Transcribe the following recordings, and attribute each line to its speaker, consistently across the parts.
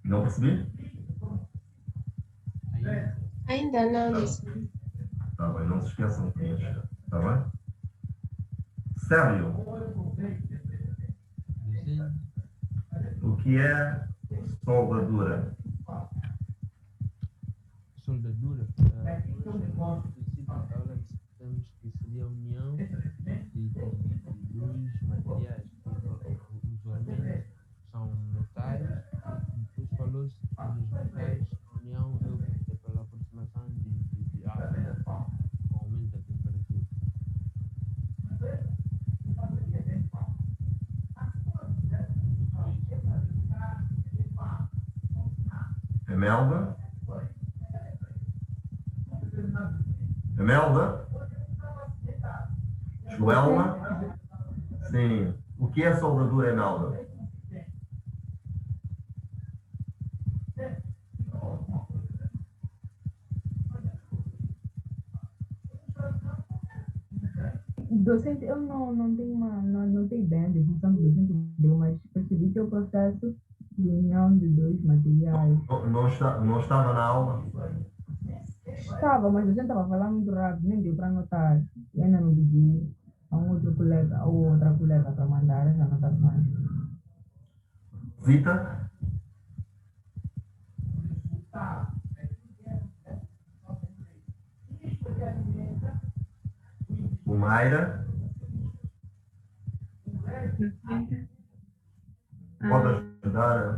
Speaker 1: Não percebi?
Speaker 2: Ainda não, disse.
Speaker 1: Tá bem, não se esqueçam de preencher. Tá bem? Sérgio, o que é soldadura?
Speaker 3: Soldadura? No princípio da aula dissemos que seria a união de dois materiais que usualmente são metais, e depois falou-se que nos metais a união é pela aproximação de água, com aumento da temperatura.
Speaker 1: Emelda? Emelda? Joelma? Sim. O que é soldadura, Emelda?
Speaker 4: Docente, eu não tenho não tenho bem a definição que o docente deu, mas percebi que é o processo de união de dois materiais.
Speaker 1: Não estava na aula?
Speaker 4: Estava, mas o docente estava falando muito rápido, nem deu para anotar. E ainda não pedi a um outro colega ou outra colega para mandar as anotações.
Speaker 1: Zita? O Mayra?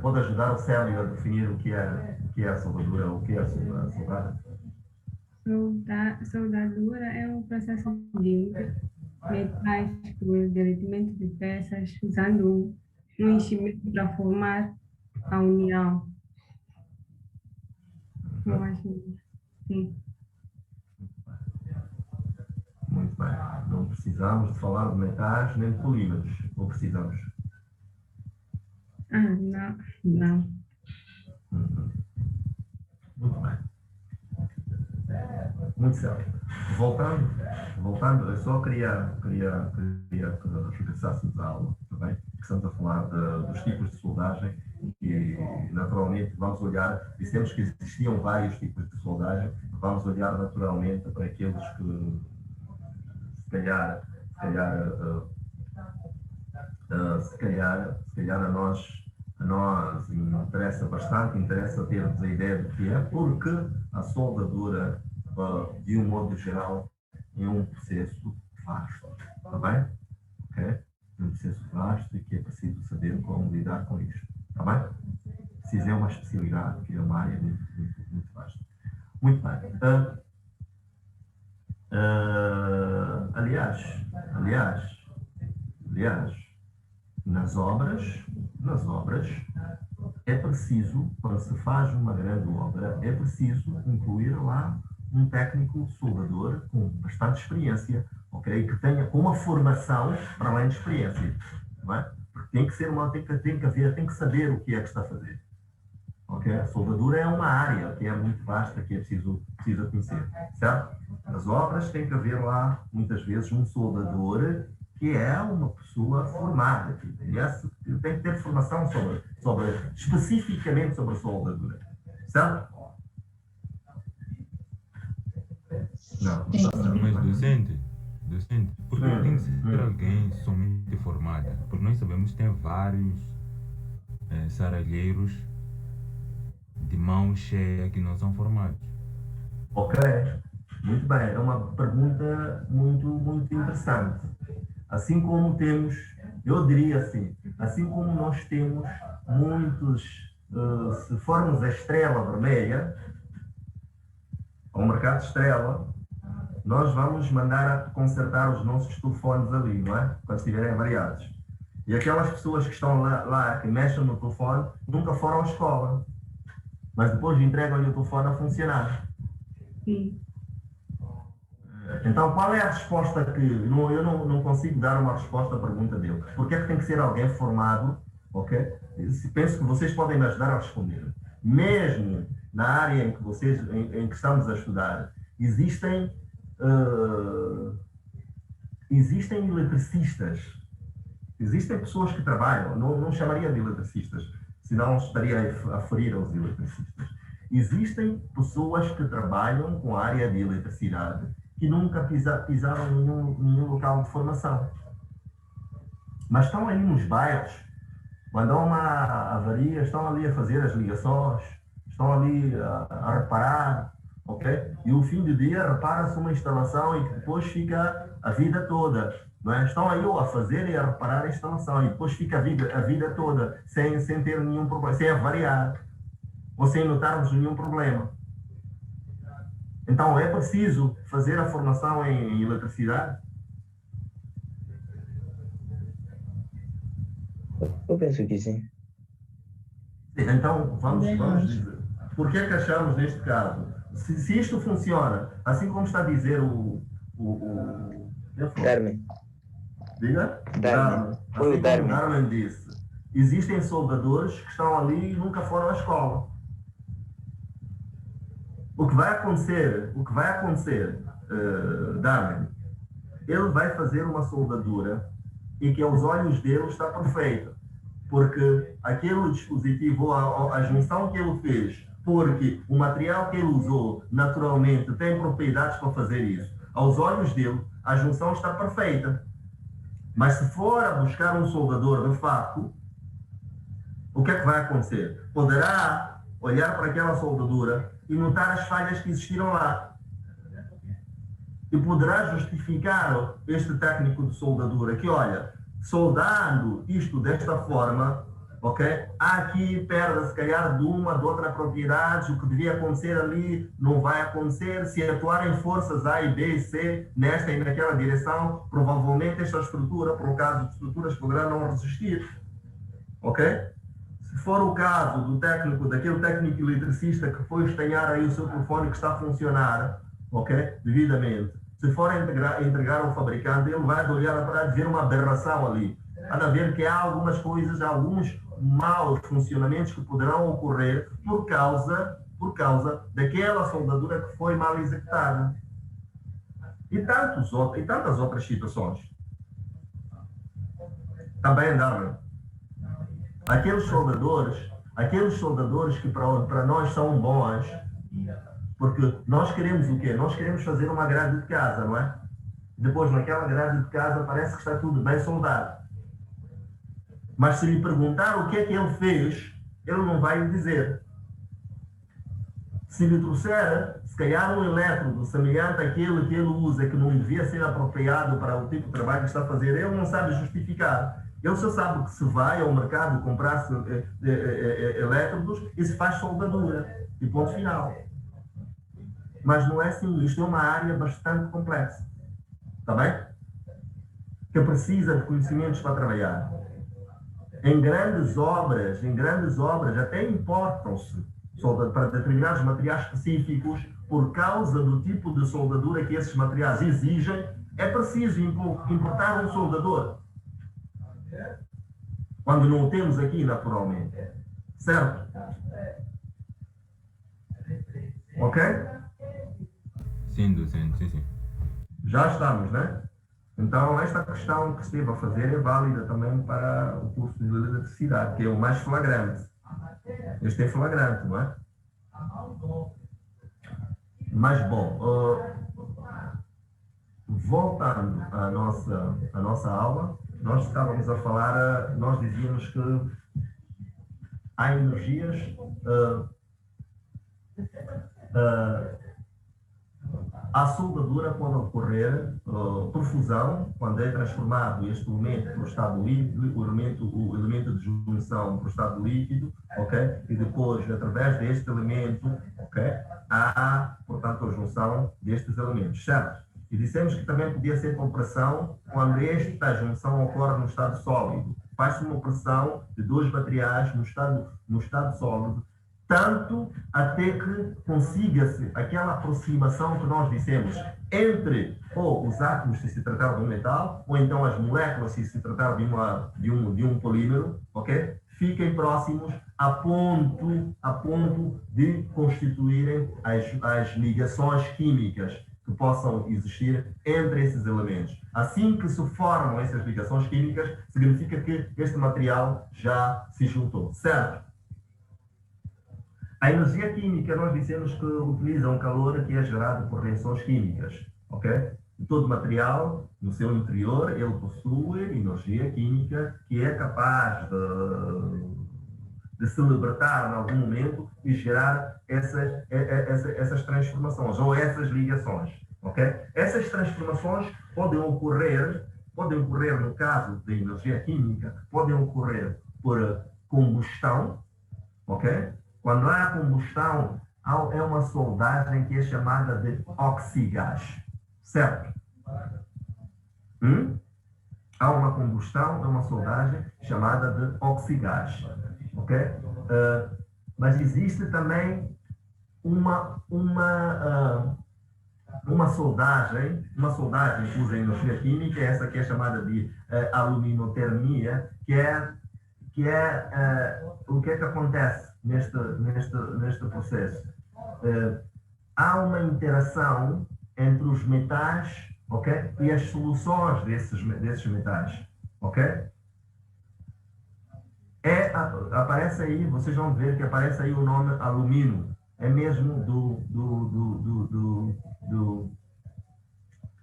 Speaker 1: Pode ajudar o Célio a definir o que é a soldadura, o que é a soldada?
Speaker 5: Soldadura é um processo de metais para o derretimento de peças usando um enchimento para formar a união. Eu acho que sim.
Speaker 1: Muito bem. Não precisamos de falar de metais nem de polímeros. Ou precisamos?
Speaker 5: Não.
Speaker 1: Muito bem. Muito certo. Voltando, eu só queria que regressássemos à aula, está bem? Estamos a falar dos tipos de soldagem e, naturalmente, vamos olhar, dissemos que existiam vários tipos de soldagem, vamos olhar naturalmente para aqueles que, se calhar a nós interessa termos a ideia do que é, porque a soldadura, de um modo geral, é um processo vasto, está bem? Ok? É um processo vasto e que é preciso saber como lidar com isto, está bem? Preciso é uma especialidade, que é uma área muito vasta. Muito bem. Aliás, nas obras, é preciso, quando se faz uma grande obra, é preciso incluir lá um técnico soldador com bastante experiência, ok? Que tenha uma formação para além de experiência, não é? Porque tem que saber o que é que está a fazer. Ok? A soldadura é uma área que é muito vasta, que é preciso conhecer, certo? Nas obras tem que haver lá, muitas vezes, um soldador que é uma pessoa formada, que tem que ter formação especificamente sobre a soldadura, certo? Não.
Speaker 6: Mas docente, por que tem que ser alguém somente formado? Porque nós sabemos que tem vários saralheiros de mão cheia que não são formados.
Speaker 1: Ok, muito bem, é uma pergunta muito interessante. Assim como temos, eu diria assim, assim como nós temos muitos, se formos a estrela vermelha, ao mercado de estrela, nós vamos mandar a consertar os nossos telefones ali, não é? Quando estiverem variados. E aquelas pessoas que estão lá que mexem no telefone, nunca foram à escola. Mas depois entregam-lhe o telefone a funcionar.
Speaker 5: Sim.
Speaker 1: Então, qual é a resposta que... eu não consigo dar uma resposta à pergunta dele. Por que é que tem que ser alguém formado? Ok? Penso que vocês podem me ajudar a responder. Mesmo na área em que estamos a estudar, existem eletricistas. Existem pessoas que trabalham, não chamaria de eletricistas, senão estaria a ferir aos eletricistas. Existem pessoas que trabalham com a área de eletricidade que nunca pisaram em nenhum local de formação. Mas estão ali nos bairros, quando há uma avaria, estão ali a fazer as ligações, estão ali a reparar, ok? E o fim do dia repara-se uma instalação e que depois fica a vida toda. Não é? Estão aí a fazer e a reparar a instalação e depois fica a vida toda sem ter nenhum problema, sem avariar ou sem notarmos nenhum problema. Então é preciso fazer a formação em eletricidade?
Speaker 7: Eu penso que sim.
Speaker 1: Então vamos dizer. Por que é que achamos neste caso? Se isto funciona, assim como está a dizer o
Speaker 7: Darwin.
Speaker 1: Diga?
Speaker 7: Darwin. Foi o Darwin.
Speaker 1: Darwin disse. Existem soldadores que estão ali e nunca foram à escola. O que vai acontecer, Darwin, ele vai fazer uma soldadura e que aos olhos dele está perfeita. Porque aquele dispositivo, a junção que ele fez, porque o material que ele usou naturalmente tem propriedades para fazer isso. Aos olhos dele, a junção está perfeita. Mas se for a buscar um soldador de facto, o que é que vai acontecer? Poderá olhar para aquela soldadura e notar as falhas que existiram lá. E poderá justificar este técnico de soldadura que, olha, soldando isto desta forma, ok? Há aqui perda, se calhar, de uma, de outra propriedade, o que devia acontecer ali não vai acontecer. Se atuarem forças A e B e C nesta e naquela direção, provavelmente esta estrutura, por causa de estruturas, poderá não resistir, ok? Se for o caso do técnico, daquele técnico eletricista que foi estanhar aí o seu telefone que está a funcionar, ok? Devidamente. Se for entregar ao fabricante, ele vai olhar para ver uma aberração ali. Há de ver que há algumas coisas, alguns maus funcionamentos que poderão ocorrer por causa daquela soldadura que foi mal executada. E tantas outras situações. Também andaram. Aqueles soldadores que para nós são bons, porque nós queremos o quê? Nós queremos fazer uma grade de casa, não é? Depois, naquela grade de casa, parece que está tudo bem soldado. Mas se lhe perguntar o que é que ele fez, ele não vai lhe dizer. Se lhe trouxer, se calhar, um elétrodo semelhante àquele que ele usa, que não devia ser apropriado para o tipo de trabalho que está a fazer, ele não sabe justificar. Ele só sabe que se vai ao mercado comprar elétrodos e se faz soldadura. E ponto final. Mas não é assim. Isto é uma área bastante complexa. Está bem? Que precisa de conhecimentos para trabalhar. Em grandes obras, até importam-se para determinados materiais específicos, por causa do tipo de soldadura que esses materiais exigem, é preciso importar um soldador. Quando não o temos aqui naturalmente. Certo? Ok?
Speaker 6: Sim.
Speaker 1: Já estamos, né? Então, esta questão que esteve a fazer é válida também para o curso de eletricidade, que é o mais flagrante. Este é flagrante, não é? Mas, bom, voltando à nossa aula, nós estávamos a falar, nós dizíamos que há energias a soldadura pode ocorrer por fusão, quando é transformado este elemento para o estado líquido, o elemento de junção para o estado líquido, ok? E depois, através deste elemento, ok? Há, portanto, a junção destes elementos, certo? E dissemos que também podia ser por pressão quando esta junção ocorre no estado sólido. Faz-se uma pressão de dois materiais no estado sólido, tanto até que consiga-se aquela aproximação que nós dissemos entre ou os átomos, se tratar de um metal, ou então as moléculas, se tratar de um polímero, ok? Fiquem próximos a ponto de constituírem as ligações químicas que possam existir entre esses elementos. Assim que se formam essas ligações químicas, significa que este material já se juntou, certo? A energia química, nós dissemos que utiliza um calor que é gerado por reações químicas, ok? Todo material, no seu interior, ele possui energia química que é capaz de se libertar em algum momento e gerar essas transformações ou essas ligações, ok? Essas transformações podem ocorrer no caso da energia química, podem ocorrer por combustão, ok? Quando há combustão, é uma soldagem que é chamada de oxigás, certo? Há uma combustão, é uma soldagem chamada de oxigás, ok? Mas existe também uma soldagem que usa energia química, essa que é chamada de aluminotermia, que é o que é que acontece neste processo? Há uma interação entre os metais, ok? E as soluções desses metais, ok? Aparece aí, vocês vão ver que aparece aí o nome alumínio. É mesmo do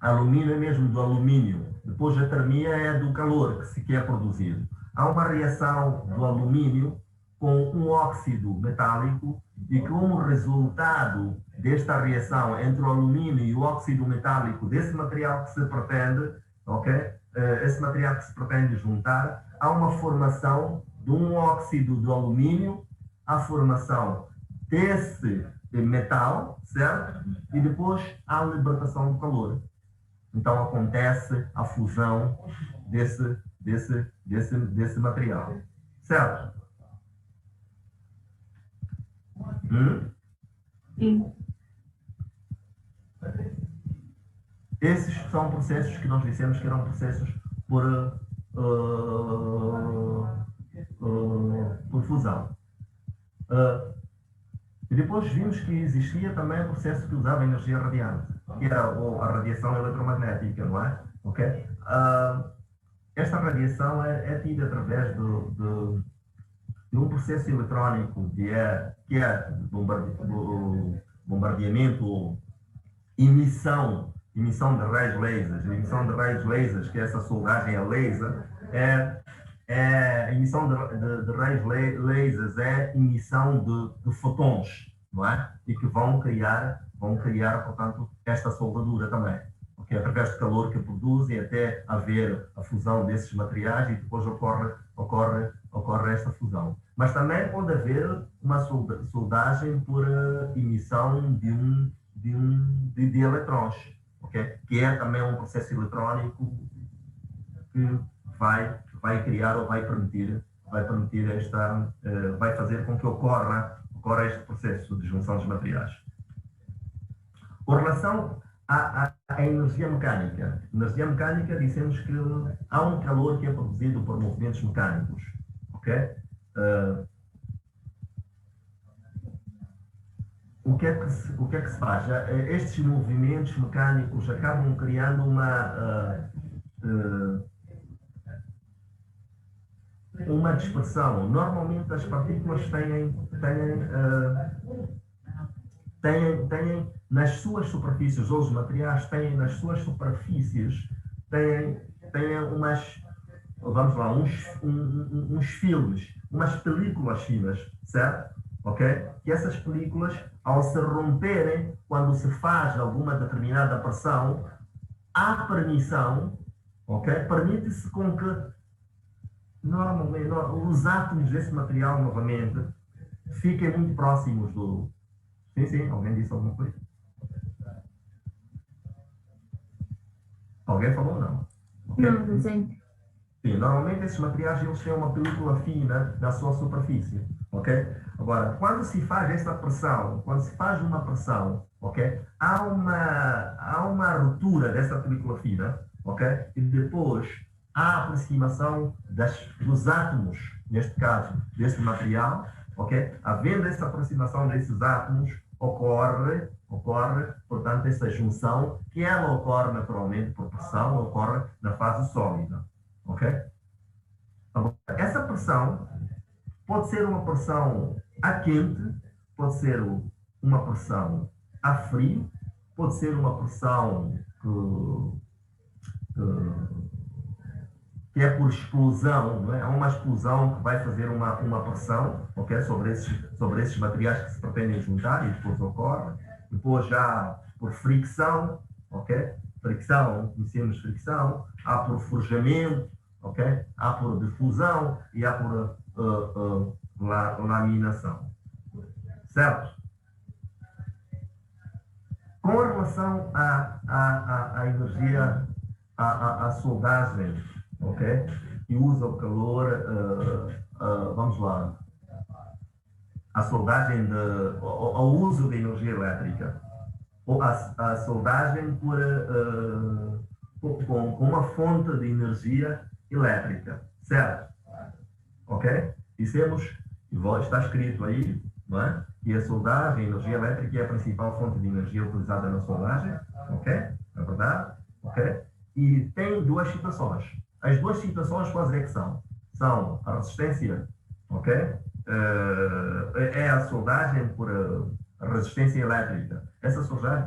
Speaker 1: alumínio, é mesmo do alumínio. Depois a termia é do calor que é produzido. Há uma reação do alumínio com um óxido metálico e como resultado desta reação entre o alumínio e o óxido metálico desse material que se pretende, ok? Esse material que se pretende juntar, há uma formação de um óxido do alumínio, a formação desse metal, certo? E depois há a libertação do calor. Então acontece a fusão desse material, certo?
Speaker 5: Sim.
Speaker 1: Esses são processos que nós dissemos que eram processos por fusão. E depois vimos que existia também um processo que usava energia radiante, que era a radiação eletromagnética, não é? Okay? Esta radiação é tida através de um processo eletrónico que é bombardeamento ou emissão de raios lasers. A emissão de raios lasers, que é essa soldagem a laser, a emissão de raios lasers é emissão de fotons, não é? E que vão criar, portanto, esta soldadura também. Okay? Através do calor que produzem até haver a fusão desses materiais e depois ocorre esta fusão. Mas também pode haver uma soldagem por emissão de eletrons, okay? Que é também um processo eletrónico que vai criar ou vai permitir vai fazer com que ocorra este processo de junção dos materiais. Com relação à energia mecânica. Energia mecânica, dissemos que há um calor que é produzido por movimentos mecânicos, ok? O que é que se faz? Estes movimentos mecânicos acabam criando uma dispersão. Normalmente as partículas têm nas suas superfícies, ou os materiais têm nas suas superfícies, têm uns filmes, umas películas finas, certo? Ok? E essas películas, ao se romperem, quando se faz alguma determinada pressão, há permissão, ok? Permite-se com que normalmente os átomos desse material, novamente, fiquem muito próximos do... Sim, alguém disse alguma coisa? Alguém falou ou não? Okay?
Speaker 5: Não, Vicente.
Speaker 1: Sim, normalmente esses materiais eles têm uma película fina na sua superfície, ok? Agora, quando se faz essa pressão, quando se faz uma pressão, ok? Há uma ruptura dessa película fina, ok? E depois há a aproximação dos átomos, neste caso, desse material, ok? Havendo essa aproximação desses átomos, ocorre, portanto, essa junção, que ela ocorre naturalmente por pressão, ocorre na fase sólida, ok? Agora, essa pressão pode ser uma pressão a quente pode ser uma pressão a frio, pode ser uma pressão que é por explosão, não é? É uma explosão que vai fazer uma pressão, ok, sobre esses materiais que se pretendem juntar e depois ocorre. Depois já por fricção, ok? Fricção, conhecemos fricção, há por forjamento, ok? Há por difusão e há por laminação. Certo? Com relação à energia, à soldagem, ok? Que usa o calor, vamos lá, a soldagem, ao uso de energia elétrica, ou a soldagem com uma fonte de energia elétrica, certo? Ok? Dissemos, está escrito aí, não é? Que a soldagem, a energia elétrica é a principal fonte de energia utilizada na soldagem, ok? É verdade? Ok? E tem duas situações. As duas situações quais é que são? São a resistência, ok? É a soldagem por resistência elétrica. Essa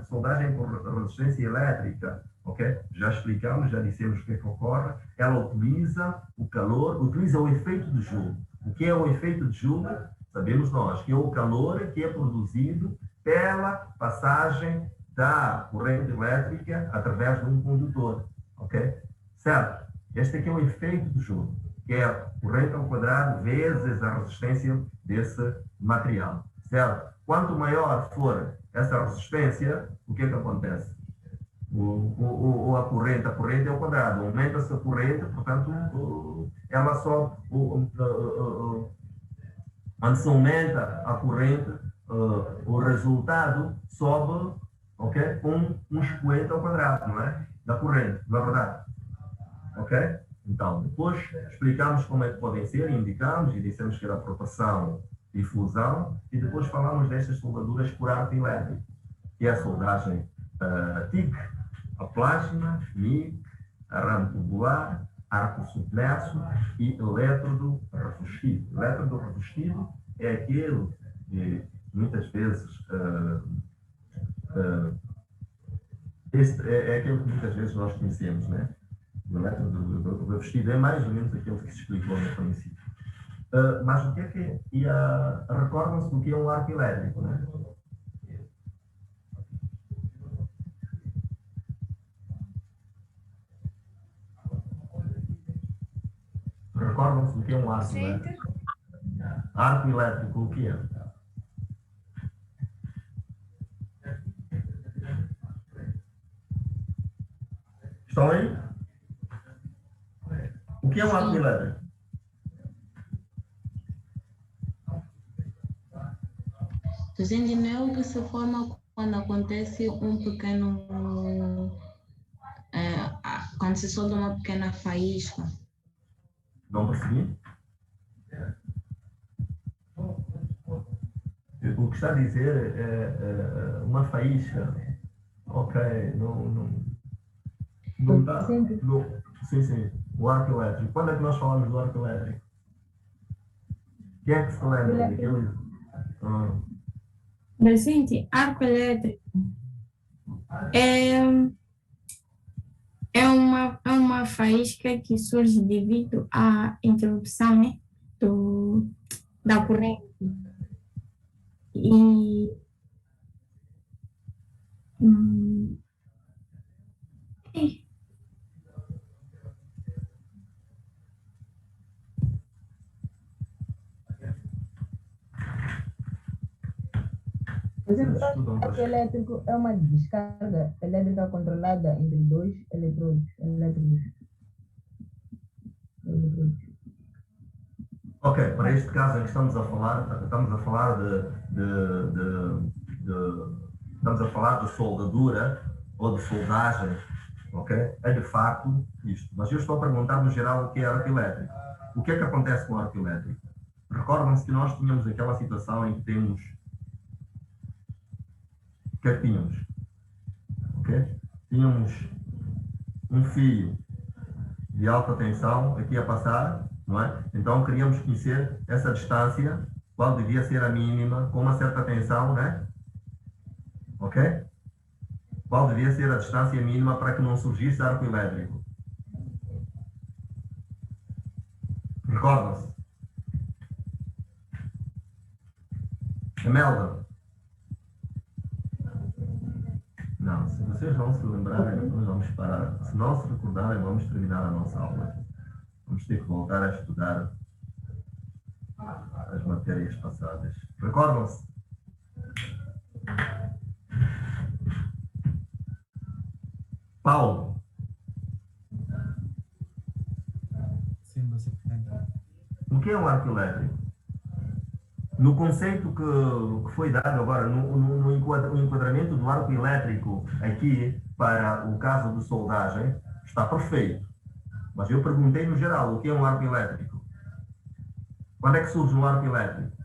Speaker 1: soldagem por resistência elétrica, ok? Já explicamos, já dissemos o que é que ocorre. Ela utiliza o calor, utiliza o efeito de Joule. O que é o efeito de Joule? Sabemos nós que é o calor que é produzido pela passagem da corrente elétrica através de um condutor, ok? Certo? Este aqui é o efeito de Joule, que é a corrente ao quadrado vezes a resistência desse material, certo? Quanto maior for essa resistência, o que é que acontece? A corrente é o quadrado, aumenta-se a corrente, portanto, ela só, quando se aumenta a corrente, o resultado sobe, ok? Com um expoente ao quadrado, não é? Da corrente, não é verdade? Ok? Então, depois explicamos como é que podem ser, indicamos e dissemos que era proporção e fusão, e depois falamos destas soldaduras por arco elétrico, que é a soldagem TIG, a plasma, MIG, arame tubular, arco submerso e elétrodo revestido. Elétrodo revestido é aquele que muitas vezes é aquele que muitas vezes nós conhecemos, né? O elétrodo revestido é mais ou menos aquele que se explicou no princípio. Mas o que é que recordam-se do que é um arco elétrico, né? Recordam-se do que é um arco elétrico? Arco elétrico, o que é? Estão aí? O que é um arco elétrico?
Speaker 8: Gente, não é o que se forma quando acontece um pequeno. Quando se solta uma pequena faísca.
Speaker 1: Não percebi? O que está a dizer é uma faísca. Ok, não está. Sim. O arco elétrico. Quando é que nós falamos do arco elétrico? Quem é que se lembra daquele?
Speaker 5: Vicente, arco elétrico é uma faísca que surge devido à interrupção, né, da corrente. E
Speaker 4: O arco elétrico é uma descarga elétrica controlada entre dois eletrodos elétricos.
Speaker 1: Ok, para este caso em que estamos a falar de soldadura ou de soldagem, ok? É de facto isto. Mas eu estou a perguntar no geral o que é arco elétrico. O que é que acontece com o arco elétrico? Recordam-se que nós tínhamos aquela situação em que temos. O que é que tínhamos? Ok? Tínhamos um fio de alta tensão aqui a passar, não é? Então queríamos conhecer essa distância qual devia ser a mínima, com uma certa tensão, né? Ok? Qual devia ser a distância mínima para que não surgisse arco elétrico? Recordam-se? Imelda? Não, se vocês não se lembrarem, nós vamos parar. Se não se recordarem, vamos terminar a nossa aula. Vamos ter que voltar a estudar as matérias passadas. Recordam-se? Paulo?
Speaker 9: Sim, você entende.
Speaker 1: O que é um arco elétrico? No conceito que foi dado agora, no enquadramento do arco elétrico aqui, para o caso de soldagem, está perfeito. Mas eu perguntei no geral, o que é um arco elétrico? Quando é que surge um arco elétrico?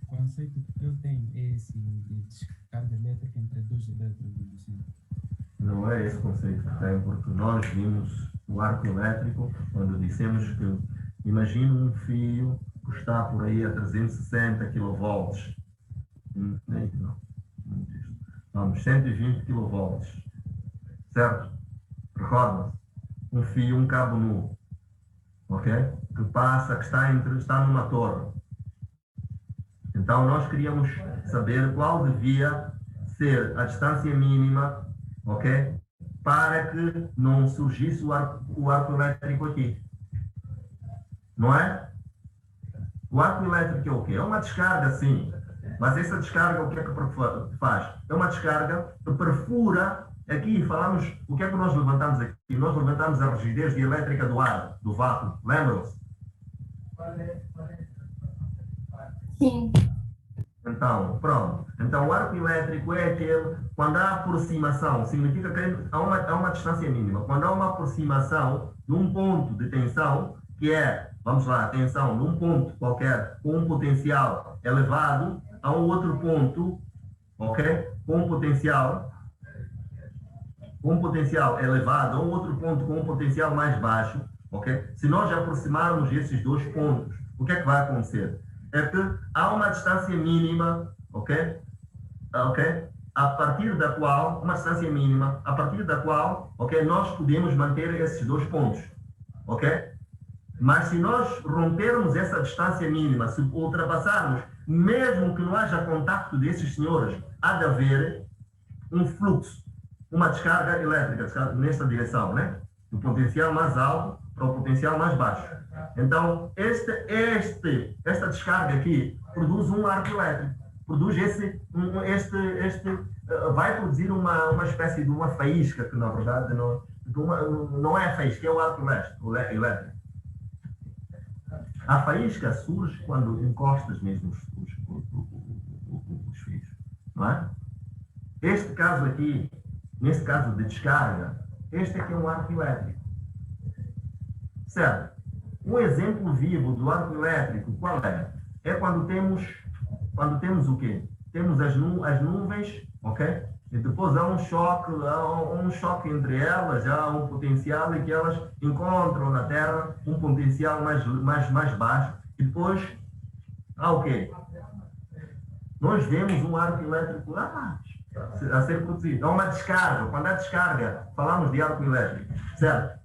Speaker 9: O conceito que eu tenho é esse de descarga elétrica entre dois elétrodos. Assim.
Speaker 1: Não é esse conceito que tem, porque nós vimos o arco elétrico quando dissemos que imagina um fio que está por aí a 360 kV. Não. Vamos, 120 kV. Certo? Recordam-se? Um fio, um cabo nu. Ok? Que passa, que está numa torre. Então nós queríamos saber qual devia ser a distância mínima, ok? Para que não surgisse o arco elétrico aqui. Não é? O arco elétrico é o quê? É uma descarga, sim. Mas essa descarga, o que é que faz? É uma descarga que perfura. Aqui falamos, o que é que nós levantamos aqui? Nós levantamos a rigidez dielétrica do ar, do vácuo. Lembram-se?
Speaker 2: Sim.
Speaker 1: Então, pronto. Então, o arco elétrico é aquele, quando há aproximação, significa que há uma distância mínima. Quando há uma aproximação num ponto de tensão, que é, vamos lá, tensão num ponto qualquer, com um potencial elevado, a um outro ponto, ok? Com um potencial elevado, a um outro ponto com um potencial mais baixo, ok? Se nós aproximarmos esses dois pontos, o que é que vai acontecer? É que há uma distância mínima, ok? A partir da qual, uma distância mínima, a partir da qual, ok, nós podemos manter esses dois pontos, ok? Mas se nós rompermos essa distância mínima, se ultrapassarmos, mesmo que não haja contacto desses senhores, há de haver um fluxo, uma descarga elétrica nesta direção, né? Do potencial mais alto para o potencial mais baixo. Então, esta descarga aqui produz um arco elétrico. Produz vai produzir uma espécie de uma faísca, que na verdade não é a faísca, é o arco elétrico. A faísca surge quando encostas mesmo os fios, não é? Este caso aqui, nesse caso de descarga, este aqui é um arco elétrico. Certo? Um exemplo vivo do arco elétrico, qual é? É quando temos o quê? Temos as nuvens, ok? E depois há um choque entre elas, há um potencial em que elas encontram na Terra um potencial mais baixo. E depois há o quê? Nós vemos um arco elétrico lá a ser produzido. Há uma descarga. Quando há descarga, falamos de arco elétrico. Certo?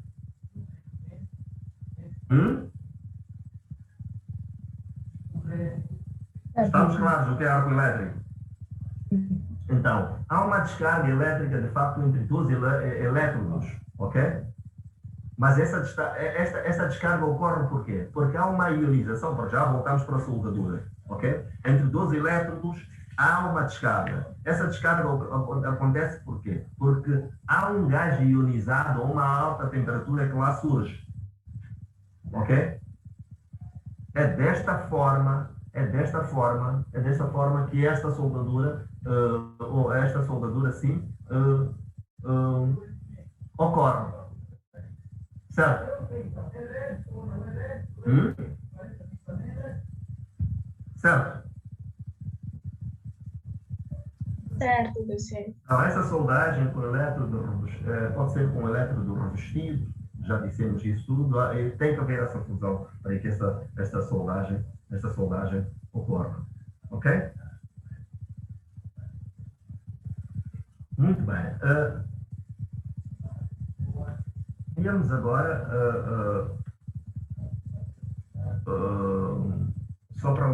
Speaker 1: Estamos claros o que é arco elétrico? Então, há uma descarga elétrica, de facto, entre dois elétrodos, ok? Mas essa descarga ocorre por quê? Porque há uma ionização, para já voltamos para a soldadura, ok? Entre dois elétrodos há uma descarga. Essa descarga acontece por quê? Porque há um gás ionizado a uma alta temperatura que lá surge, ok? É desta forma que esta soldadura, sim, ocorre. Certo? Certo?
Speaker 2: Certo, docente.
Speaker 1: Então, essa soldagem com elétrodo, pode ser com elétrodo revestido, já dissemos isso tudo, e tem que haver essa fusão para que esta soldagem ocorra. Ok? Muito bem. Vamos agora, só para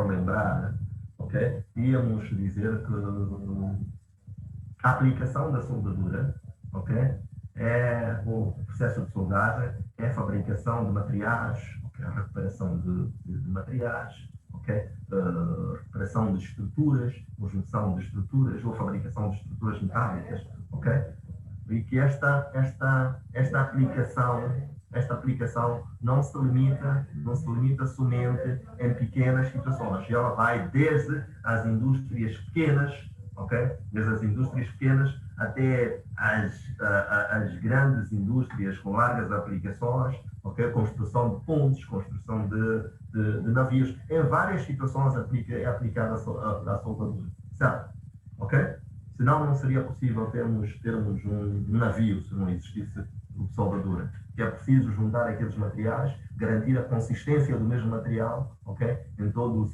Speaker 1: lembrar, ok? Íamos dizer que a aplicação da soldadura, ok? É o processo de soldagem, é a fabricação de materiais, okay? A recuperação de materiais, ok? Recuperação de estruturas, ou junção de estruturas, ou fabricação de estruturas metálicas, ok? E que esta aplicação não se limita somente em pequenas situações. E ela vai desde as indústrias pequenas, ok? Desde as indústrias pequenas até as grandes indústrias com largas aplicações, ok? Construção de pontes, construção de navios. Em várias situações é aplicada a soldadura, certo? Ok? Senão não seria possível termos um navio se não existisse soldadura. Que é preciso juntar aqueles materiais, garantir a consistência do mesmo material, ok? Em toda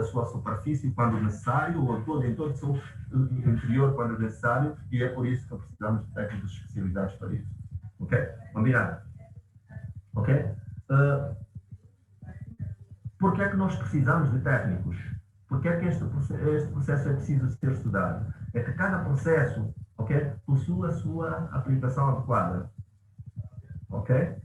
Speaker 1: a sua superfície quando necessário, ou em todo o seu interior quando necessário, e é por isso que precisamos de técnicos especializados para isso. Ok? Combinado? Ok? Por que é que nós precisamos de técnicos? Porque é que este processo é preciso ser estudado? É que cada processo, ok, possui a sua aplicação adequada. Ok?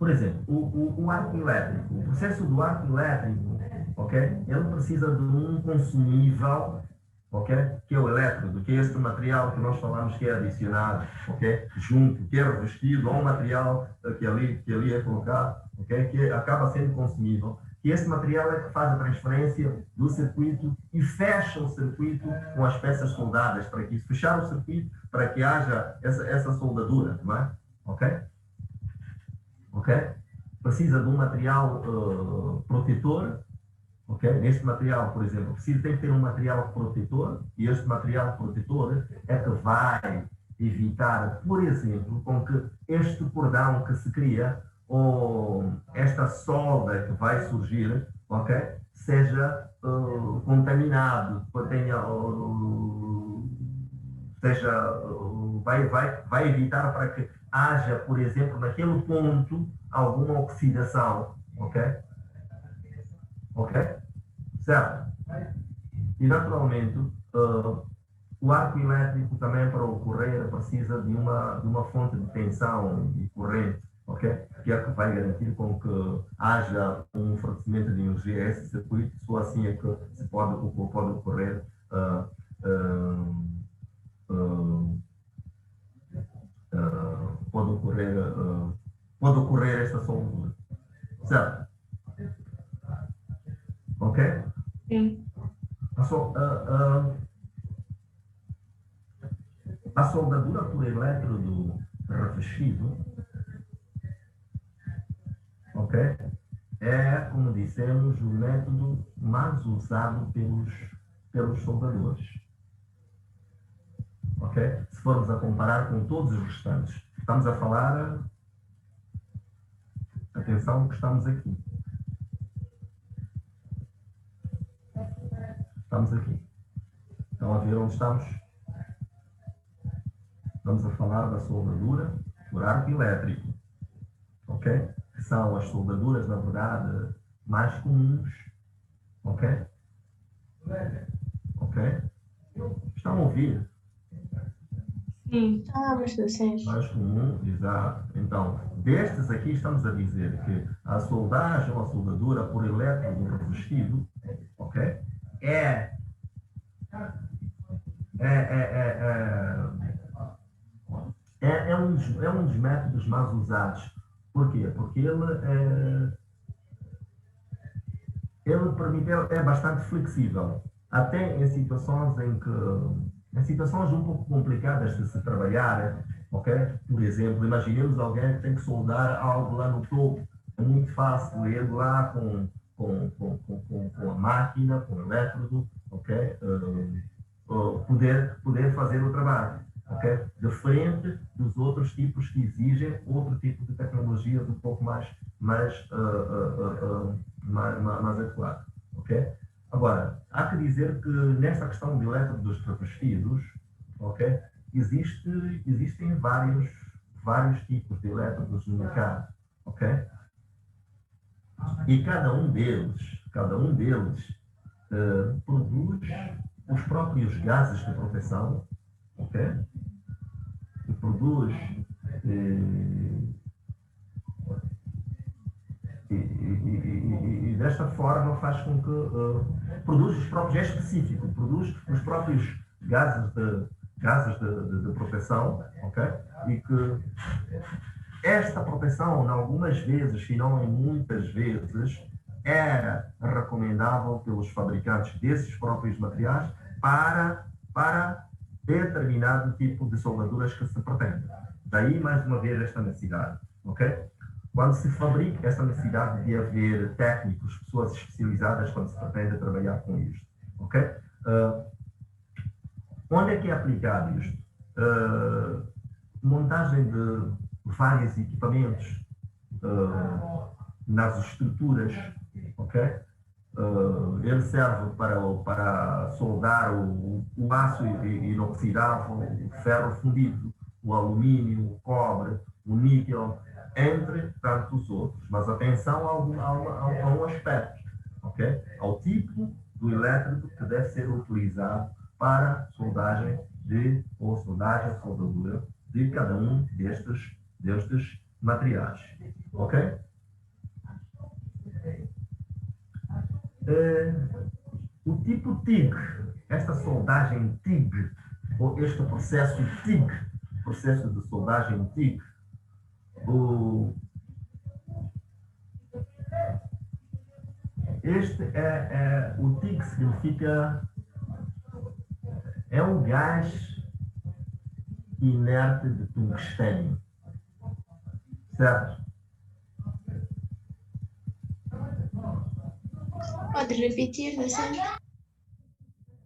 Speaker 1: Por exemplo, o arco elétrico. O processo do arco elétrico, ok, ele precisa de um consumível, ok, que é o elétrodo, que é este material que nós falamos que é adicionado, ok, junto, que é revestido ao material que ali é colocado, ok, que acaba sendo consumível. Que esse material é que faz a transferência do circuito e fecha o circuito com as peças soldadas, para que fechar o circuito, para que haja essa soldadura, não é? Ok? Ok? Precisa de um material protetor, ok? Este material, por exemplo, tem que ter um material protetor, e este material protetor é que vai evitar, por exemplo, com que este cordão que se cria, ou esta solda que vai surgir, ok, seja contaminado, vai evitar para que haja, por exemplo, naquele ponto, alguma oxidação, ok? Ok? Certo? E, naturalmente, o arco elétrico também, para ocorrer, precisa de uma fonte de tensão e corrente, ok? Que é que vai garantir com que haja um fornecimento de energia a esse circuito, só assim é que pode ocorrer pode ocorrer esta soldadura. Certo? Ok?
Speaker 5: Sim.
Speaker 1: A soldadura por elétrodo revestido, ok? É, como dissemos, o método mais usado pelos soldadores. Ok? Se formos a comparar com todos os restantes. Estamos a falar... Atenção que estamos aqui. Estamos aqui. Estão a ver onde estamos? Estamos a falar da soldadura por arco elétrico. Ok? Que são as soldaduras, na verdade, mais comuns. Ok? Ok? Estão a ouvir?
Speaker 5: Sim.
Speaker 2: Estamos, sim.
Speaker 1: Mais comum, exato. Então, destes aqui estamos a dizer que a soldagem ou a soldadura por elétrodo revestido, ok? É um dos métodos mais usados. Por quê? Porque ele permite, é bastante flexível, até em situações um pouco complicadas de se trabalhar, ok? Por exemplo, imaginemos alguém que tem que soldar algo lá no topo. É muito fácil ele lá com a máquina, com o elétrodo, ok? Poder fazer o trabalho. ok? Diferente dos outros tipos que exigem outro tipo de tecnologia um pouco mais adequado, ok? Agora, há que dizer que nesta questão de elétrodos revestidos, ok? Existem vários tipos de elétrodos no mercado, ok? E cada um deles produz os próprios gases de proteção, ok? E produz e desta forma faz com que produz os próprios, é específico, produz os próprios gases de proteção, ok? E que esta proteção, em algumas vezes, se não em muitas vezes, é recomendável pelos fabricantes desses próprios materiais para determinado tipo de soldaduras que se pretende. Daí, mais uma vez, esta necessidade, ok? Quando se fabrica esta necessidade de haver técnicos, pessoas especializadas quando se pretende trabalhar com isto, ok? Onde é que é aplicado isto? Montagem de vários equipamentos nas estruturas, ok? Ele serve para soldar o aço inoxidável, o ferro fundido, o alumínio, o cobre, o níquel, entre tantos outros. Mas atenção a um aspecto, ok? Ao tipo do elétrodo que deve ser utilizado para soldagem soldadura de cada um destes materiais, ok? O tipo TIG, esta soldagem TIG, ou este processo TIG, processo de soldagem TIG, o TIG significa, é um gás inerte de tungstênio, certo?
Speaker 2: Pode repetir, Vicente?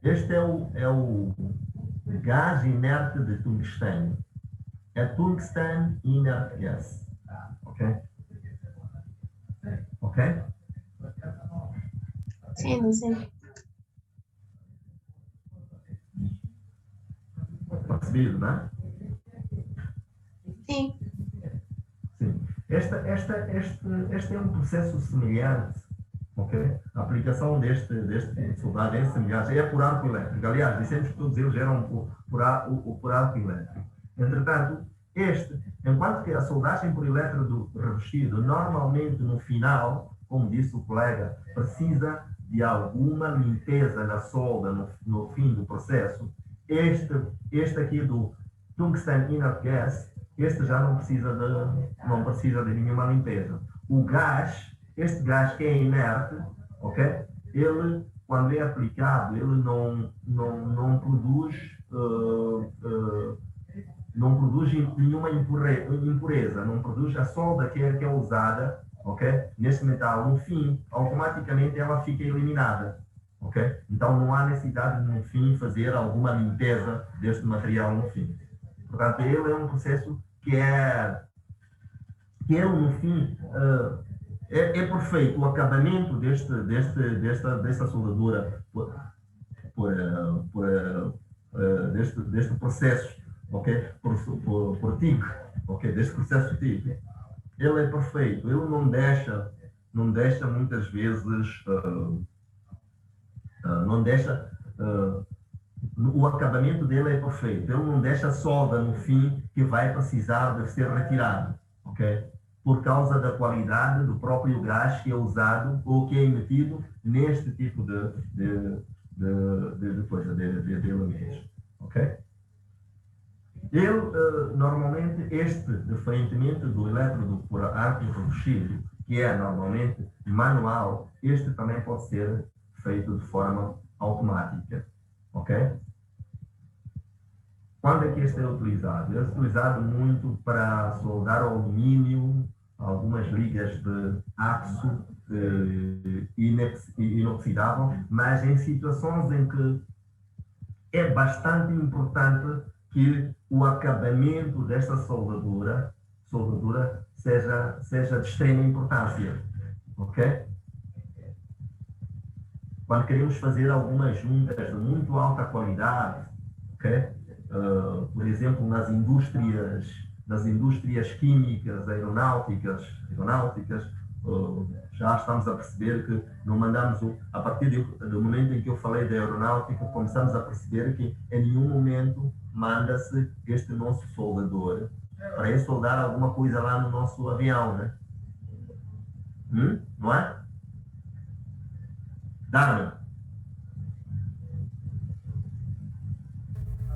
Speaker 1: Este é o gás inerte de tungstênio. É tungsten inert gas. Ok? Ok?
Speaker 2: Sim, Vicente.
Speaker 1: Percebido, não é?
Speaker 2: Sim.
Speaker 1: Sim. Este é um processo semelhante. Okay? A aplicação deste tipo de soldagem é semelhante, é por arco elétrico. Aliás, dissemos que todos eles eram por arco elétrico. Entretanto, enquanto que a soldagem por elétrodo revestido, normalmente no final, como disse o colega, precisa de alguma limpeza na solda no fim do processo, este aqui do tungsten inert gas, este já não precisa de nenhuma limpeza. O gás, este gás que é inerte, ok? Ele, quando é aplicado, ele não produz nenhuma impureza, não produz a solda que é usada, ok? Neste metal, no fim, automaticamente ela fica eliminada, ok? Então não há necessidade de, no fim, fazer alguma limpeza deste material no fim. Portanto, ele é um processo que ele, no fim, é perfeito. O acabamento desta soldadura deste processo, ok? Por TIG, ok? Deste processo TIG, ele é perfeito. Ele não deixa muitas vezes, o acabamento dele é perfeito. Ele não deixa solda no fim que vai precisar de ser retirado, ok? Por causa da qualidade do próprio gás que é usado ou que é emitido neste tipo de elementos, ok? Normalmente, diferentemente do elétrodo por arco revestido, que é normalmente manual, este também pode ser feito de forma automática, ok? Quando é que este é utilizado? É utilizado muito para soldar alumínio, algumas ligas de aço inoxidável, mas em situações em que é bastante importante que o acabamento desta soldadura seja de extrema importância, ok? Quando queremos fazer algumas juntas de muito alta qualidade, ok? Por exemplo, nas indústrias químicas, aeronáuticas, já estamos a perceber que não mandamos, a partir do momento em que eu falei da aeronáutica, começamos a perceber que em nenhum momento manda-se este nosso soldador para ir soldar alguma coisa lá no nosso avião, né? Não é? Darwin.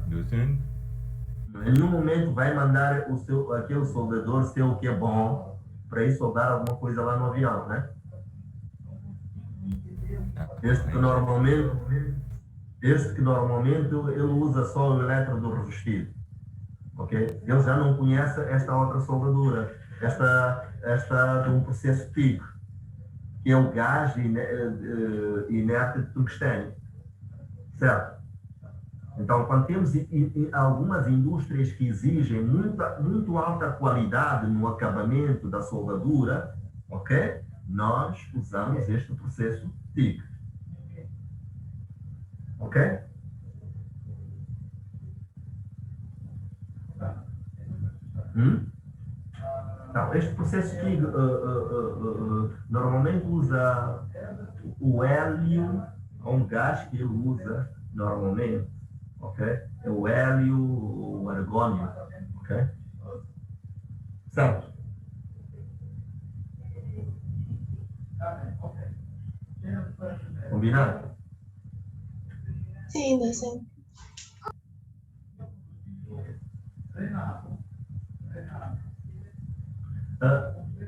Speaker 6: Docente?
Speaker 1: Em nenhum momento vai mandar aquele soldador seu que é bom para ir soldar alguma coisa lá no avião, né? Este que normalmente ele usa só o elétrodo revestido, ok? Ele já não conhece esta outra soldadura, esta de um processo TIG, que é o gás inerte de tungstênio, certo? Então, quando temos algumas indústrias que exigem muito alta qualidade no acabamento da soldadura, ok? Nós usamos este processo TIG. Ok? Então, este processo TIG normalmente usa o hélio, é um gás que ele usa normalmente, ok? É o hélio, o argônio, ok? Certo? Combinado?
Speaker 2: Sim, docente.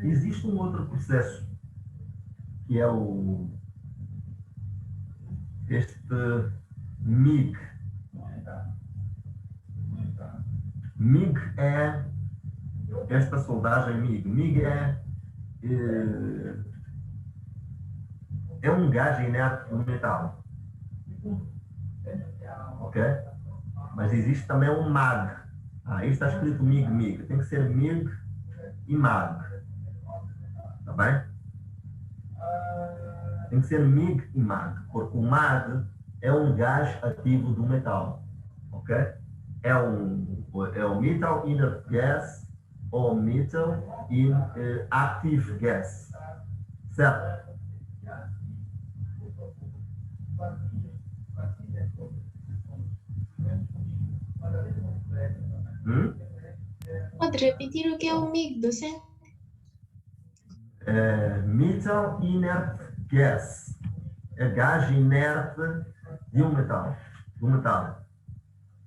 Speaker 1: Existe um outro processo que é este MIG. MIG é esta soldagem MIG. MIG é um gás inerte do metal. Ok? Mas existe também um MAG. Aí está escrito MIG. Tem que ser MIG e MAG. Tá bem? Tem que ser MIG e MAG, porque o MAG é um gás ativo do metal. Ok? É o Metal Inert Gas ou Metal Active Gas. Certo?
Speaker 2: Pode repetir o que é o MIG, docente?
Speaker 1: Metal Inert Gas. É gás inerte de um metal. Do metal.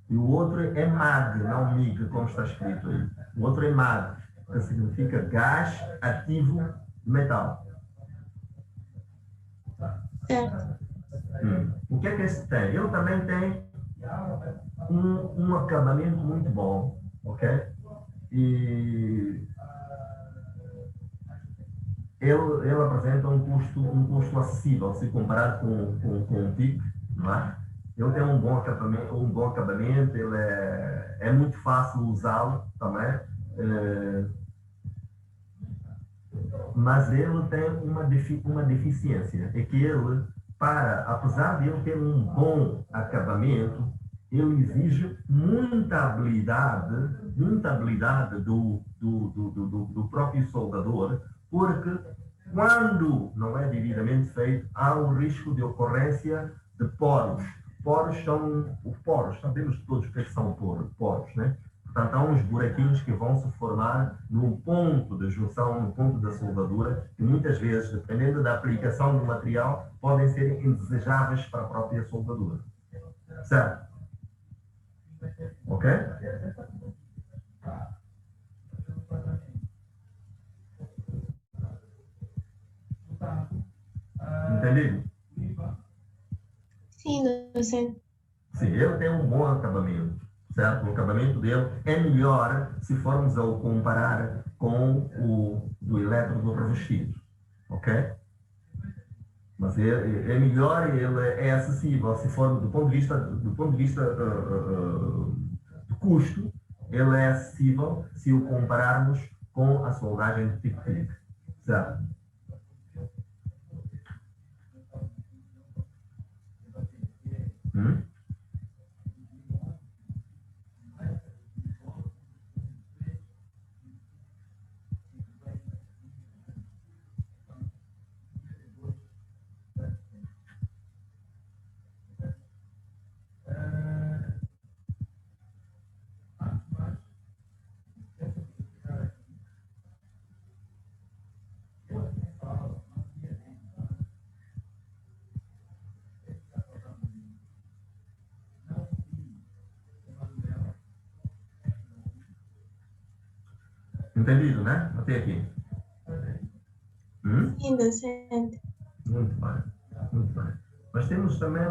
Speaker 1: E o outro é MAG, não MIG, como está escrito aí. O outro é MAG, que significa gás ativo de metal.
Speaker 2: Certo.
Speaker 1: O que é que este tem? Ele também tem um acabamento muito bom, ok? E ele apresenta um custo acessível se comparado com o TIG, não é? Ele tem um bom acabamento, ele é muito fácil usá-lo também, mas ele tem uma deficiência, é que ele, apesar de ele ter um bom acabamento, ele exige muita habilidade do próprio soldador, porque quando não é devidamente feito, há um risco de ocorrência de poros. Poros, sabemos todos o que são poros, né? Portanto, há uns buraquinhos que vão se formar no ponto de junção, no ponto da soldadura, que muitas vezes, dependendo da aplicação do material, podem ser indesejáveis para a própria soldadura. Certo? Ok? Entendido?
Speaker 2: Sim, docente.
Speaker 1: Sim, ele tem um bom acabamento, certo? O acabamento dele é melhor se formos a o comparar com o do elétrodo revestido, ok? Mas é melhor e ele é acessível se formos do ponto de vista de custo, ele é acessível se o compararmos com a soldagem de tic-tic, certo? Hum? Entendido, né? Até aqui. Hum?
Speaker 2: Sim, docente.
Speaker 1: Muito bem, muito bem. Mas temos também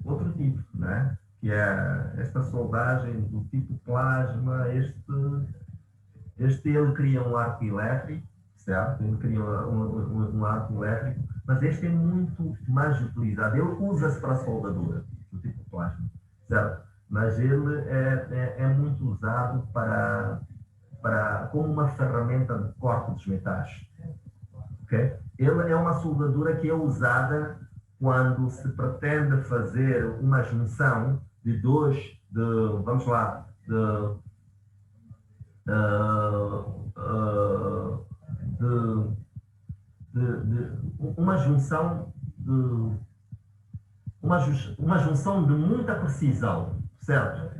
Speaker 1: outro tipo, né? Que é esta soldagem do tipo plasma, ele cria um arco elétrico, certo? Ele cria um arco elétrico, mas este é muito mais utilizado. Ele usa-se para a soldadura, do tipo plasma, certo? Mas ele é muito usado como uma ferramenta de corte dos metais. Okay? Ele é uma soldadura que é usada quando se pretende fazer uma junção de vamos lá, uma junção uma junção de muita precisão, certo?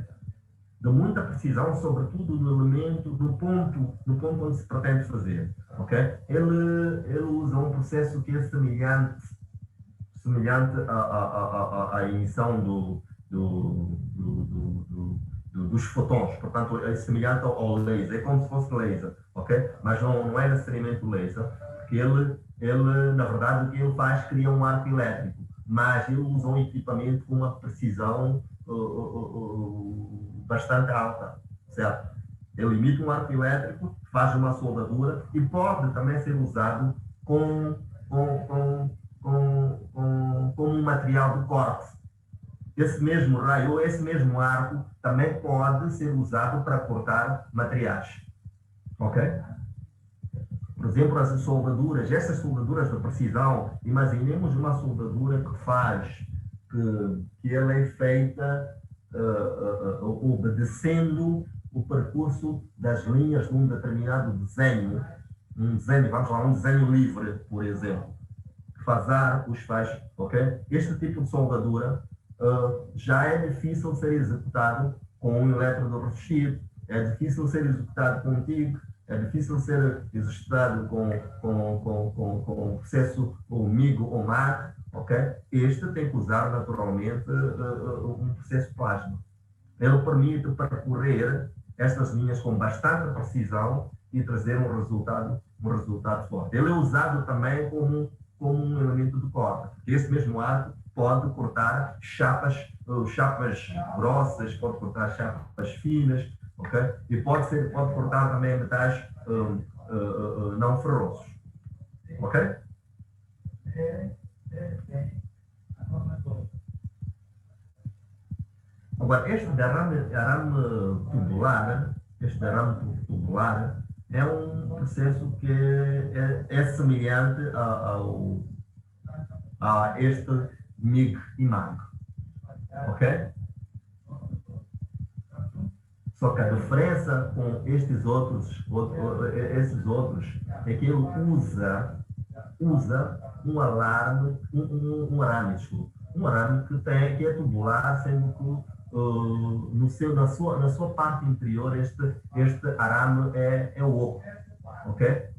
Speaker 1: De muita precisão, sobretudo no elemento, no ponto onde se pretende fazer, ok? Ele usa um processo que é semelhante à emissão dos fotons, portanto é semelhante ao laser, é como se fosse laser, ok? Mas não é necessariamente o laser, porque ele na verdade o que ele faz, cria um arco elétrico, mas ele usa um equipamento com uma precisão bastante alta, certo? Ele emite um arco elétrico, faz uma soldadura e pode também ser usado como um material de corte. Esse mesmo raio ou esse mesmo arco também pode ser usado para cortar materiais, ok? Por exemplo, essas soldaduras de precisão, imaginemos uma soldadura que ela é feita obedecendo o percurso das linhas de um determinado desenho, um desenho livre, por exemplo, que faz, ok? Este tipo de soldadura já é difícil ser executado com um elétrodo revestido, é difícil ser executado com um TIG, é difícil ser executado com o processo MIG ou MAG, ok? Este tem que usar naturalmente um processo plasma. Ele permite percorrer estas linhas com bastante precisão e trazer um resultado forte. Ele é usado também como um elemento de corte. Esse mesmo arco pode cortar chapas grossas, pode cortar chapas finas, ok? E pode cortar também metais não ferrosos, ok? Agora, este arame tubular é um processo que é semelhante a este MIG e MAG, ok? Só que a diferença com esses outros é que ele usa um arame que é tubular, sendo que na sua parte interior este arame é oco, ok?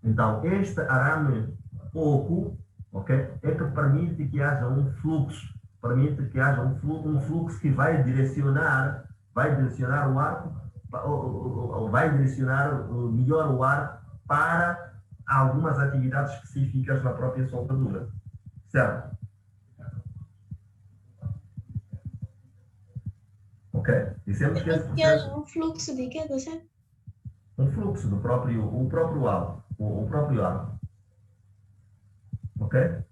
Speaker 1: Então este arame oco, ok, é que permite que haja um fluxo, um fluxo que vai direcionar o arco, ou vai direcionar melhor o arco para algumas atividades específicas na própria soldadura, certo? Ok? Dissemos que esse
Speaker 2: Que haja
Speaker 1: processo,
Speaker 2: um fluxo de quê, docente?
Speaker 1: um fluxo do próprio arco, o próprio arco, ok?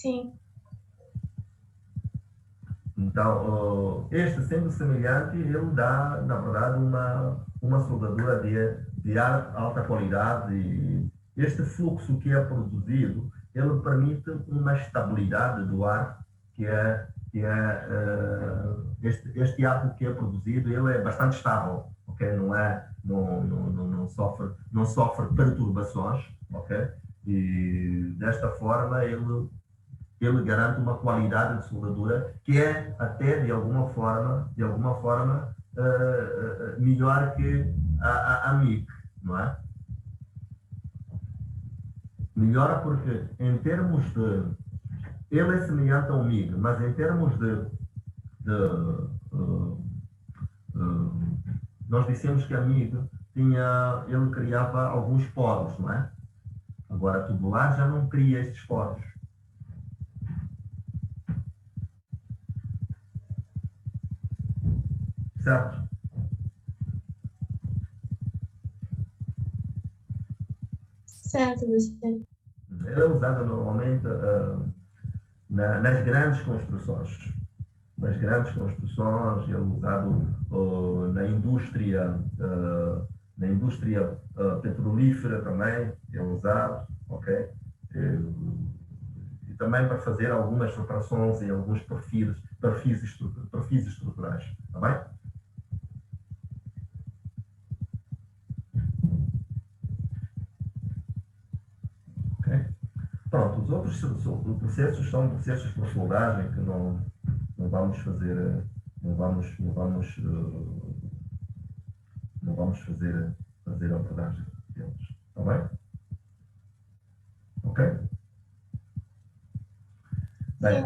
Speaker 2: Sim.
Speaker 1: Então, este sendo semelhante, ele dá, na verdade, uma soldadura de alta qualidade. E este fluxo que é produzido, ele permite uma estabilidade do ar, este ar que é produzido, ele é bastante estável, ok? Não sofre perturbações, ok? E desta forma ele garante uma qualidade de soldadura que é até de alguma forma melhor que a MIG, não é? Melhor porque em termos de ele é semelhante ao MIG, mas em termos nós dissemos que a MIG ele criava alguns poros, não é? Agora a tubular já não cria estes poros. Certo?
Speaker 2: Certo, você.
Speaker 1: Ele é usado normalmente nas grandes construções. Nas grandes construções, ele é usado na indústria petrolífera também, é usado, ok? E também para fazer algumas operações em alguns perfis estruturais, está bem? Pronto, os outros processos são processos por soldagem que não vamos fazer, não vamos fazer a abordagem deles, está bem? Ok? Bem,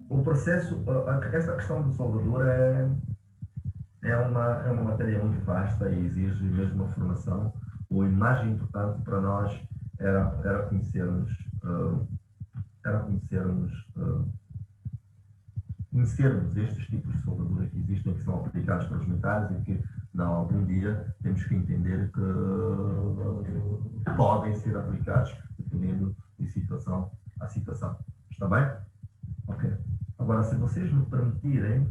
Speaker 1: o processo, esta questão de soldadura é uma matéria muito vasta e exige mesmo uma formação. O mais importante para nós era conhecermos estes tipos de soldadura que existem, que são aplicados para os metais e que, algum dia, temos que entender que podem ser aplicados dependendo de situação a situação. Está bem? Ok. Agora, se vocês me permitirem,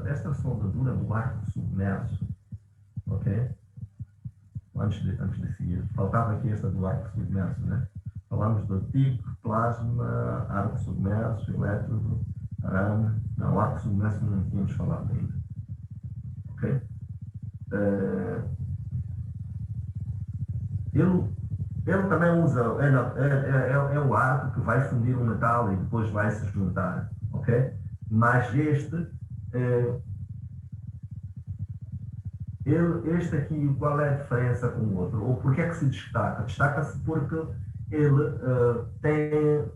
Speaker 1: esta soldadura do arco submerso, ok? Antes de seguir, faltava aqui esta do arco submerso, né? Falamos do tipo, plasma, arco submerso, elétrodo, arame. Não, o arco submerso não tínhamos falado ainda, ok? Ele também usa, é o arco que vai fundir o metal e depois vai se juntar, ok? Mas este aqui, qual é a diferença com o outro? Ou porque é que se destaca? Destaca-se porque ele tem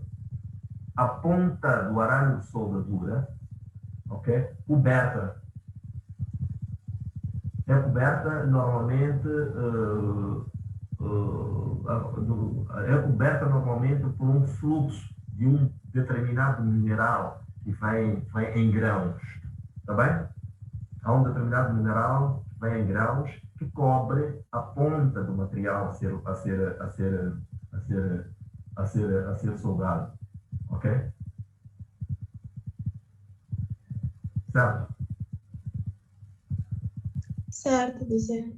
Speaker 1: a ponta do arame de soldadura, ok? Coberta. É coberta normalmente por um fluxo de um determinado mineral que vem em grãos, está bem? Há um determinado mineral que vem em grãos que cobre a ponta do material a ser soldado, ok? Certo?
Speaker 2: Certo, dizer.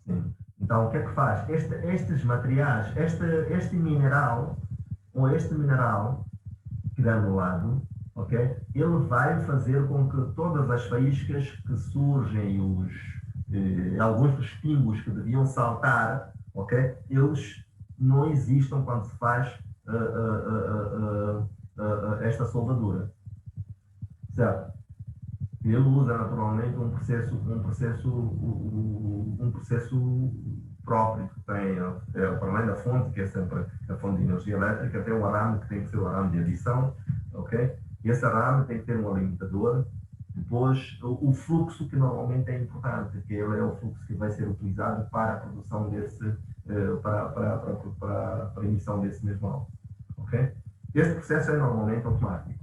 Speaker 1: Sim. Então, o que é que faz? Estes materiais, este mineral, ou este mineral granulado, ok? Ele vai fazer com que todas as faíscas que surgem, alguns dos pingos que deviam saltar, ok? Eles não existam quando se faz esta soldadura. Certo? Ele usa naturalmente um processo próprio que tem, para além da fonte, que é sempre a fonte de energia elétrica, tem o arame que tem que ser o arame de adição, ok? E esse arame tem que ter um alimentador. Depois, o fluxo, que normalmente é importante, que ele é o fluxo que vai ser utilizado para a produção para a emissão desse mesmo álcool. Ok? Este processo é normalmente automático.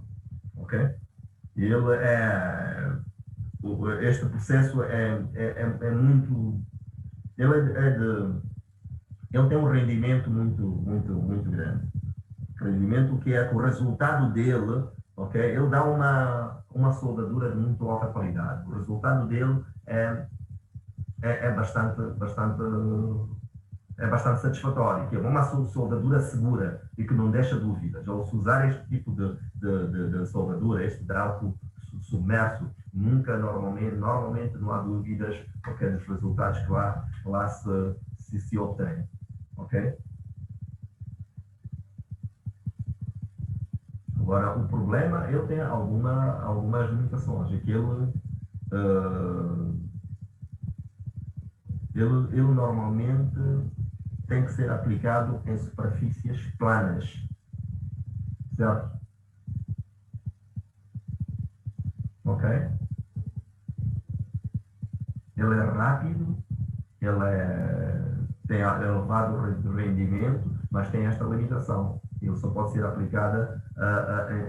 Speaker 1: Ok? Este processo é muito. Ele tem um rendimento muito grande. Rendimento que é o resultado dele, ok? Ele dá uma soldadura de muito alta qualidade. O resultado dele é bastante satisfatório, que é uma soldadura segura e que não deixa dúvidas. Ao se usar este tipo de soldadura, este de álcool submerso, normalmente não há dúvidas dos resultados que lá se obtém. Ok? Agora, o problema, ele tem algumas limitações. É que ele normalmente tem que ser aplicado em superfícies planas. Certo? Ok? Ele é rápido, tem elevado rendimento, mas tem esta limitação. Ele só pode ser aplicada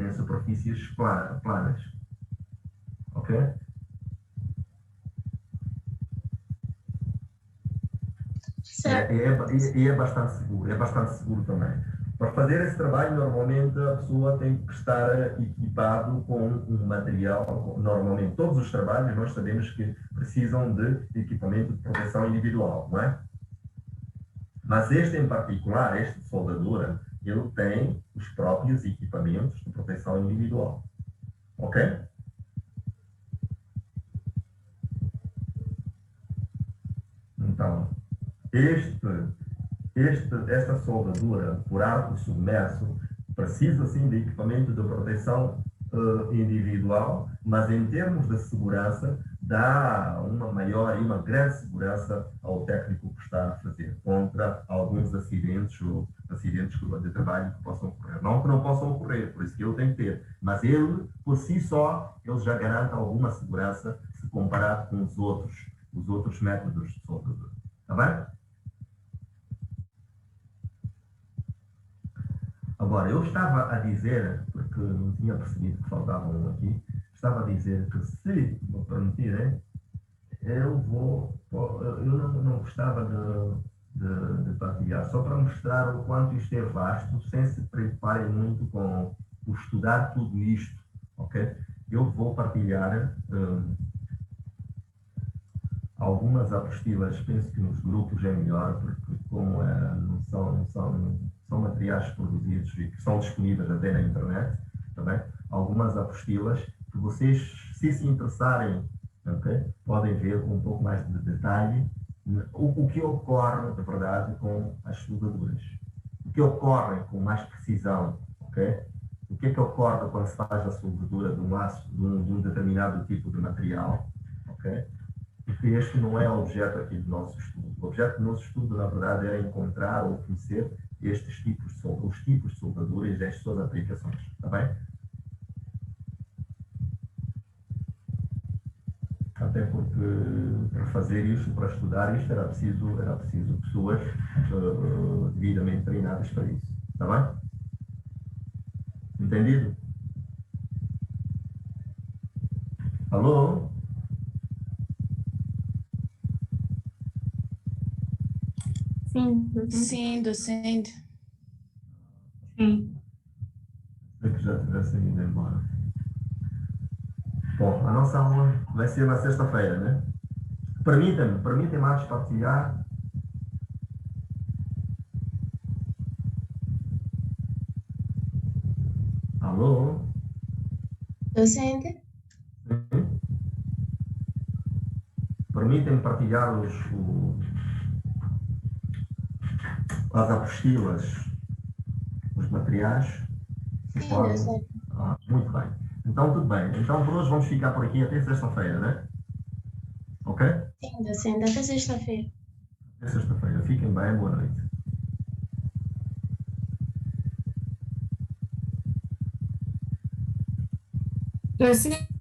Speaker 1: em superfícies planas. Ok? E é bastante seguro também. Para fazer esse trabalho, normalmente a pessoa tem que estar equipado com um material. Normalmente, todos os trabalhos nós sabemos que precisam de equipamento de proteção individual, não é? Mas este em particular, este de soldadura, ele tem os próprios equipamentos de proteção individual. Ok? Então, esta soldadura por arco submerso precisa sim de equipamento de proteção individual, mas em termos de segurança dá uma maior e uma grande segurança ao técnico que está a fazer contra alguns acidentes ou acidentes de trabalho que possam ocorrer. Não que não possam ocorrer, por isso que ele tem que ter, mas ele, por si só, ele já garante alguma segurança se comparado com os outros métodos de soldadura. Está bem? Agora, eu estava a dizer, porque não tinha percebido que faltava um aqui, estava a dizer que se me permitirem, eu não gostava de partilhar, só para mostrar o quanto isto é vasto, sem se preocuparem muito com o estudar tudo isto, ok? Eu vou partilhar algumas apostilas, penso que nos grupos é melhor, porque como são materiais produzidos e que são disponíveis até na internet, também, algumas apostilas que vocês, se interessarem, okay, podem ver com um pouco mais de detalhe o que ocorre, na verdade, com as soldaduras. O que ocorre com mais precisão, ok? O que é que ocorre quando se faz a soldadura de um determinado tipo de material, ok? Porque este não é o objeto aqui do nosso estudo. O objeto do nosso estudo, na verdade, era encontrar ou conhecer os tipos de soldadura e as suas aplicações. Está bem? Até porque para fazer isto, para estudar isto, era preciso pessoas devidamente treinadas para isso. Está bem? Entendido? Alô?
Speaker 2: Sim, docente.
Speaker 5: Sim.
Speaker 1: É que já tivesse ido embora. Bom, a nossa aula vai ser na sexta-feira, né? Permitem mais partilhar. Alô?
Speaker 2: Docente?
Speaker 1: Sim? Permitem partilhar as apostilas, os materiais?
Speaker 2: Sim, docente.
Speaker 1: Muito bem. Então, tudo bem. Então, por hoje vamos ficar por aqui até sexta-feira, né? Ok?
Speaker 2: Sim, docente. Até sexta-feira.
Speaker 1: Até sexta-feira. Fiquem bem. Boa noite.
Speaker 5: Docente.